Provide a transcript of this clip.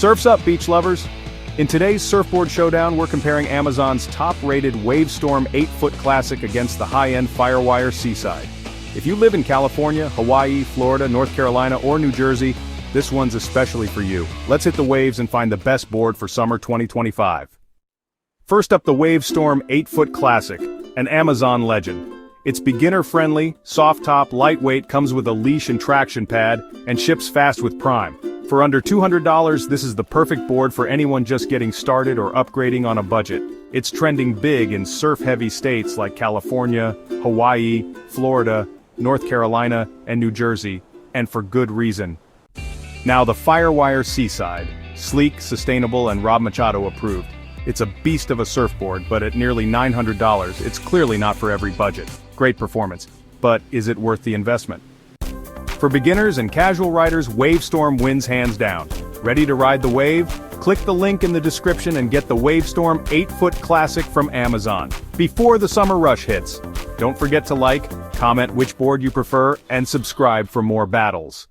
Surf's up, beach lovers! In today's Surfboard Showdown, we're comparing Amazon's top-rated Wavestorm 8-foot classic against the high-end Firewire Seaside. If you live in California, Hawaii, Florida, North Carolina, or New Jersey, this one's especially for you. Let's hit the waves and find the best board for summer 2025. First up, the Wavestorm 8-foot classic, an Amazon legend. It's beginner-friendly, soft-top, lightweight, comes with a leash and traction pad, and ships fast with Prime. For under $200, this is the perfect board for anyone just getting started or upgrading on a budget. It's trending big in surf-heavy states like California, Hawaii, Florida, North Carolina, and New Jersey, and for good reason. Now the Firewire Seaside, sleek, sustainable, and Rob Machado approved. It's a beast of a surfboard, but at nearly $900, it's clearly not for every budget. Great performance, but is it worth the investment? For beginners and casual riders, Wavestorm wins hands down. Ready to ride the wave? Click the link in the description and get the Wavestorm 8-foot classic from Amazon before the summer rush hits. Don't forget to like, comment which board you prefer, and subscribe for more battles.